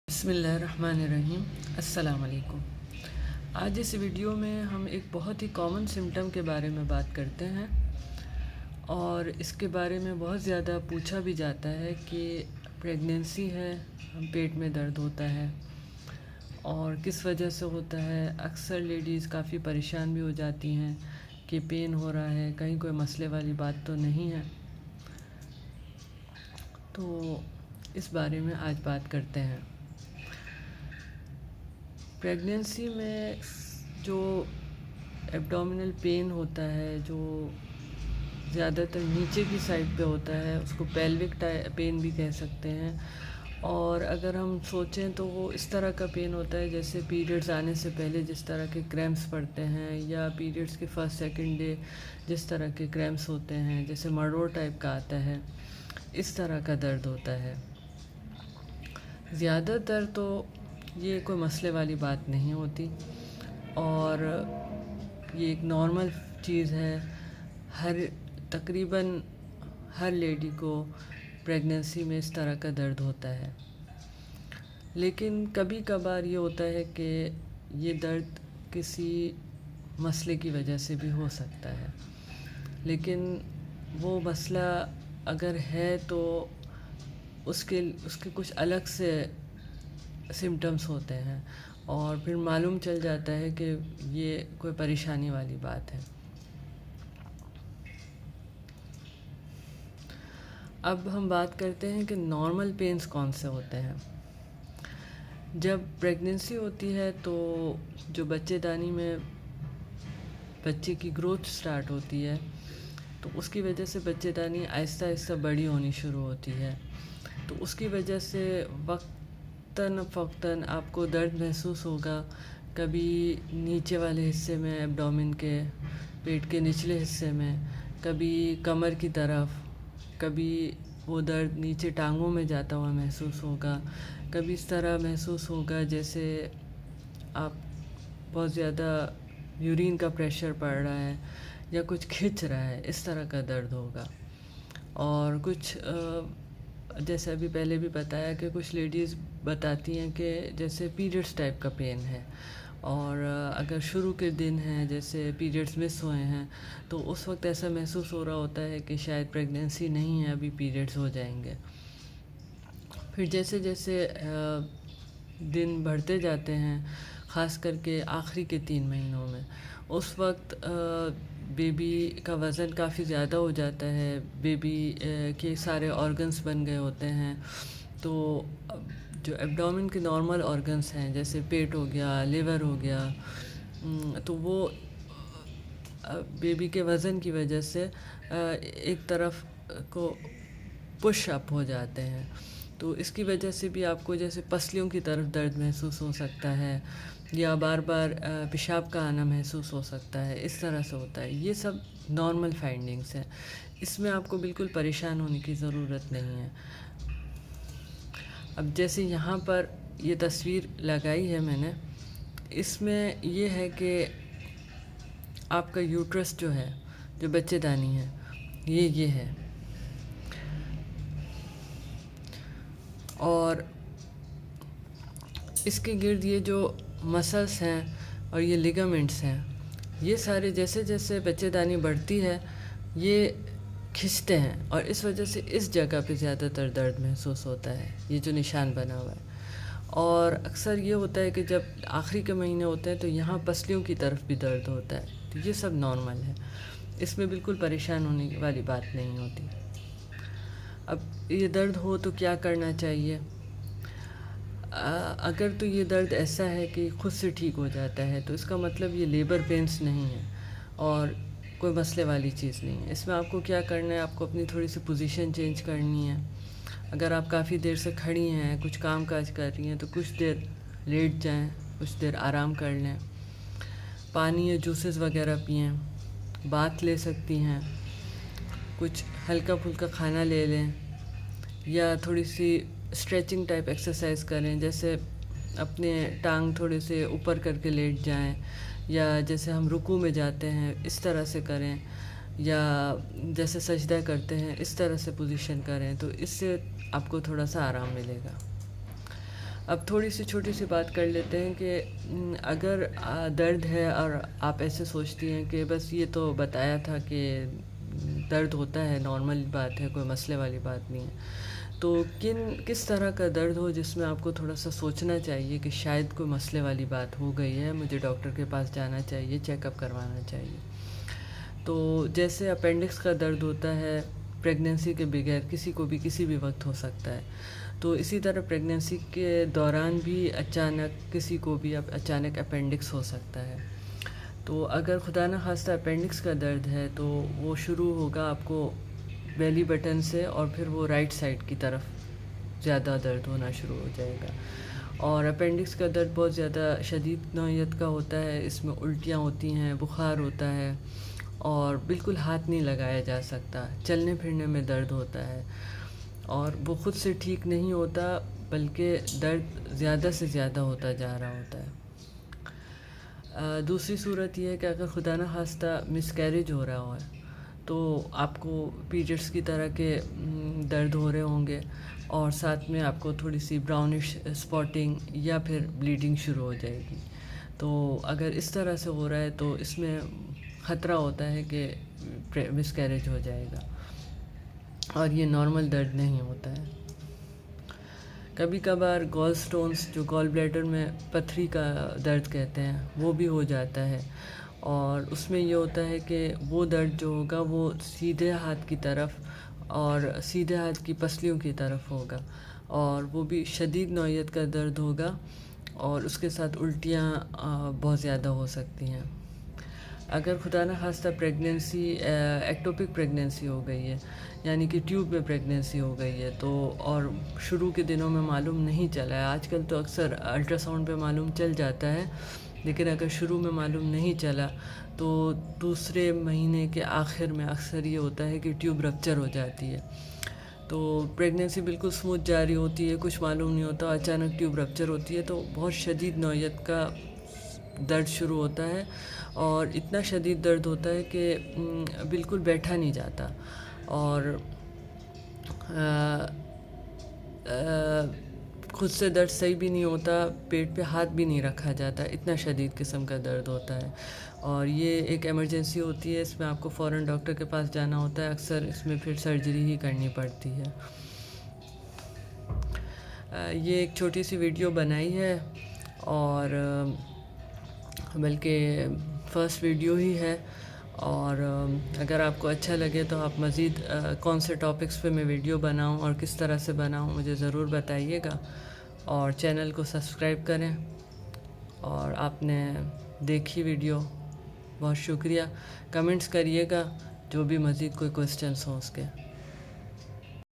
بسم اللہ الرحمن الرحیم۔ السلام علیکم۔ آج اس ویڈیو میں ہم ایک بہت ہی کامن سمٹم کے بارے میں بات کرتے ہیں، اور اس کے بارے میں بہت زیادہ پوچھا بھی جاتا ہے کہ پریگننسی ہے، پیٹ میں درد ہوتا ہے اور کس وجہ سے ہوتا ہے۔ اکثر لیڈیز کافی پریشان بھی ہو جاتی ہیں کہ پین ہو رہا ہے، کہیں کوئی مسئلے والی بات تو نہیں ہے۔ تو اس بارے میں آج بات کرتے ہیں۔ پریگننسی میں جو ایبڈومینل پین ہوتا ہے، جو زیادہ تر نیچے کی سائڈ پہ ہوتا ہے، اس کو پیلوک پین بھی کہہ سکتے ہیں، اور اگر ہم سوچیں تو وہ اس طرح کا پین ہوتا ہے جیسے پیریڈز آنے سے پہلے جس طرح کے کریمپس پڑتے ہیں، یا پیریڈز کے فرسٹ سیکنڈ ڈے جس طرح کے کریمپس ہوتے ہیں، جیسے مروڑ ٹائپ کا آتا ہے، اس طرح کا درد ہوتا ہے۔ زیادہ تر تو یہ کوئی مسئلے والی بات نہیں ہوتی، اور یہ ایک نارمل چیز ہے۔ تقریباً ہر لیڈی کو پریگننسی میں اس طرح کا درد ہوتا ہے، لیکن کبھی کبھار یہ ہوتا ہے کہ یہ درد کسی مسئلے کی وجہ سے بھی ہو سکتا ہے، لیکن وہ مسئلہ اگر ہے تو اس کے کچھ الگ سے سمٹمز ہوتے ہیں، اور پھر معلوم چل جاتا ہے کہ یہ کوئی پریشانی والی بات ہے۔ اب ہم بات کرتے ہیں کہ نارمل پینز کون سے ہوتے ہیں۔ جب پریگننسی ہوتی ہے تو جو بچے دانی میں بچے کی گروتھ سٹارٹ ہوتی ہے، تو اس کی وجہ سے بچے دانی آہستہ آہستہ بڑی ہونی شروع ہوتی ہے، تو اس کی وجہ سے وقتاً فوقتاً آپ کو درد محسوس ہوگا، کبھی نیچے والے حصے میں ایبڈومن کے، پیٹ کے نچلے حصے میں، کبھی کمر کی طرف، کبھی وہ درد نیچے ٹانگوں میں جاتا ہوا محسوس ہوگا، کبھی اس طرح محسوس ہوگا جیسے آپ بہت زیادہ یورین کا پریشر پڑ رہا ہے یا کچھ کھنچ رہا ہے، اس طرح کا درد ہوگا۔ اور کچھ جیسے ابھی پہلے بھی بتایا کہ کچھ لیڈیز بتاتی ہیں کہ جیسے پیریڈز ٹائپ کا پین ہے، اور اگر شروع کے دن ہیں جیسے پیریڈز مس ہوئے ہیں تو اس وقت ایسا محسوس ہو رہا ہوتا ہے کہ شاید پریگننسی نہیں ہے، ابھی پیریڈز ہو جائیں گے۔ پھر جیسے جیسے دن بڑھتے جاتے ہیں، خاص کر کے آخری کے 3 مہینوں میں، اس وقت بیبی کا وزن کافی زیادہ ہو جاتا ہے، بیبی کے سارے آرگنز بن گئے ہوتے ہیں، تو جو ایبڈومن کے نارمل آرگنز ہیں جیسے پیٹ ہو گیا، لیور ہو گیا، تو وہ بیبی کے وزن کی وجہ سے ایک طرف کو پش اپ ہو جاتے ہیں، تو اس کی وجہ سے بھی آپ کو جیسے پسلیوں کی طرف درد محسوس ہو سکتا ہے، یا بار بار پیشاب کا آنا محسوس ہو سکتا ہے، اس طرح سے ہوتا ہے۔ یہ سب نارمل فائنڈنگز ہیں، اس میں آپ کو بالکل پریشان ہونے کی ضرورت نہیں ہے۔ اب جیسے یہاں پر یہ تصویر لگائی ہے میں نے، اس میں یہ ہے کہ آپ کا یوٹرس جو ہے، جو بچے دانی ہے، یہ ہے، اور اس کے گرد یہ جو مسلس ہیں اور یہ لیگامنٹس ہیں، یہ سارے جیسے جیسے بچے دانی بڑھتی ہے یہ کھنچتے ہیں، اور اس وجہ سے اس جگہ پہ زیادہ تر درد محسوس ہوتا ہے، یہ جو نشان بنا ہوا ہے۔ اور اکثر یہ ہوتا ہے کہ جب آخری کے مہینے ہوتے ہیں تو یہاں پسلیوں کی طرف بھی درد ہوتا ہے، تو یہ سب نارمل ہے، اس میں بالکل پریشان ہونے والی بات نہیں ہوتی۔ اب یہ درد ہو تو کیا کرنا چاہیے؟ اگر تو یہ درد ایسا ہے کہ خود سے ٹھیک ہو جاتا ہے تو اس کا مطلب یہ لیبر پینس نہیں ہے اور کوئی مسئلے والی چیز نہیں ہے۔ اس میں آپ کو کیا کرنا ہے، آپ کو اپنی تھوڑی سی پوزیشن چینج کرنی ہے۔ اگر آپ کافی دیر سے کھڑی ہیں، کچھ کام کاج کر رہی ہیں، تو کچھ دیر لیٹ جائیں، کچھ دیر آرام کر لیں، پانی یا جوسز وغیرہ پئیں، بات لے سکتی ہیں، کچھ ہلکا پھلکا کھانا لے لیں، یا تھوڑی سی اسٹریچنگ ٹائپ ایکسرسائز کریں، جیسے اپنے ٹانگ تھوڑے سے اوپر کر کے لیٹ جائیں، یا جیسے ہم رکوع میں جاتے ہیں اس طرح سے کریں، یا جیسے سجدہ کرتے ہیں اس طرح سے پوزیشن کریں، تو اس سے آپ کو تھوڑا سا آرام ملے گا۔ اب تھوڑی سی چھوٹی سی بات کر لیتے ہیں کہ اگر درد ہے اور آپ ایسے سوچتی ہیں کہ بس یہ تو بتایا تھا کہ درد ہوتا ہے، نارمل بات ہے، کوئی مسئلے والی بات نہیں ہے، تو کس طرح کا درد ہو جس میں آپ کو تھوڑا سا سوچنا چاہیے کہ شاید کوئی مسئلے والی بات ہو گئی ہے، مجھے ڈاکٹر کے پاس جانا چاہیے، چیک اپ کروانا چاہیے۔ تو جیسے اپینڈکس کا درد ہوتا ہے پریگننسی کے بغیر کسی کو بھی کسی بھی وقت ہو سکتا ہے، تو اسی طرح پریگننسی کے دوران بھی اچانک کسی کو بھی اچانک اپینڈکس ہو سکتا ہے۔ تو اگر خدا نخواستہ اپینڈکس کا درد ہے تو وہ شروع ہوگا آپ کو بیلی بٹن سے، اور پھر وہ رائٹ سائڈ کی طرف زیادہ درد ہونا شروع ہو جائے گا۔ اور اپینڈکس کا درد بہت زیادہ شدید نوعیت کا ہوتا ہے، اس میں الٹیاں ہوتی ہیں، بخار ہوتا ہے، اور بالکل ہاتھ نہیں لگایا جا سکتا، چلنے پھرنے میں درد ہوتا ہے، اور وہ خود سے ٹھیک نہیں ہوتا بلکہ درد زیادہ سے زیادہ ہوتا جا رہا ہوتا ہے۔ دوسری صورت یہ ہے کہ اگر خدا نخواستہ مس کیریج ہو رہا ہے تو آپ کو پیریڈس کی طرح کے درد ہو رہے ہوں گے، اور ساتھ میں آپ کو تھوڑی سی براؤنش اسپاٹنگ یا پھر بلیڈنگ شروع ہو جائے گی۔ تو اگر اس طرح سے ہو رہا ہے تو اس میں خطرہ ہوتا ہے کہ مس کیریج ہو جائے گا، اور یہ نارمل درد نہیں ہوتا ہے۔ کبھی کبھار گال سٹونز، جو گال بلیڈر میں پتھری کا درد کہتے ہیں، وہ بھی ہو جاتا ہے، اور اس میں یہ ہوتا ہے کہ وہ درد جو ہوگا وہ سیدھے ہاتھ کی طرف اور سیدھے ہاتھ کی پسلیوں کی طرف ہوگا، اور وہ بھی شدید نوعیت کا درد ہوگا، اور اس کے ساتھ الٹیاں بہت زیادہ ہو سکتی ہیں۔ اگر خدا نخواستہ پریگننسی ایکٹوپک پریگننسی ہو گئی ہے، یعنی کہ ٹیوب میں پریگننسی ہو گئی ہے، تو اور شروع کے دنوں میں معلوم نہیں چلا ہے، آج کل تو اکثر الٹرا ساؤنڈ پہ معلوم چل جاتا ہے، لیکن اگر شروع میں معلوم نہیں چلا تو دوسرے مہینے کے آخر میں اکثر یہ ہوتا ہے کہ ٹیوب رپچر ہو جاتی ہے۔ تو پریگننسی بالکل سموتھ جاری ہوتی ہے، کچھ معلوم نہیں ہوتا، اچانک ٹیوب رپچر ہوتی ہے تو بہت شدید نوعیت کا درد شروع ہوتا ہے، اور اتنا شدید درد ہوتا ہے کہ بالکل بیٹھا نہیں جاتا، اور خود سے درد صحیح بھی نہیں ہوتا، پیٹ پہ ہاتھ بھی نہیں رکھا جاتا، اتنا شدید قسم کا درد ہوتا ہے، اور یہ ایک ایمرجنسی ہوتی ہے، اس میں آپ کو فوراً ڈاکٹر کے پاس جانا ہوتا ہے، اکثر اس میں پھر سرجری ہی کرنی پڑتی ہے۔ یہ ایک چھوٹی سی ویڈیو بنائی ہے، اور بلکہ فرسٹ ویڈیو ہی ہے، اور اگر آپ کو اچھا لگے تو آپ مزید کون سے ٹاپکس پہ میں ویڈیو بناؤں اور کس طرح سے بناؤں مجھے ضرور بتائیے گا، اور چینل کو سبسکرائب کریں، اور آپ نے دیکھی ویڈیو بہت شکریہ، کمنٹس کریے گا جو بھی مزید کوئی کوسچنس ہوں اس کے۔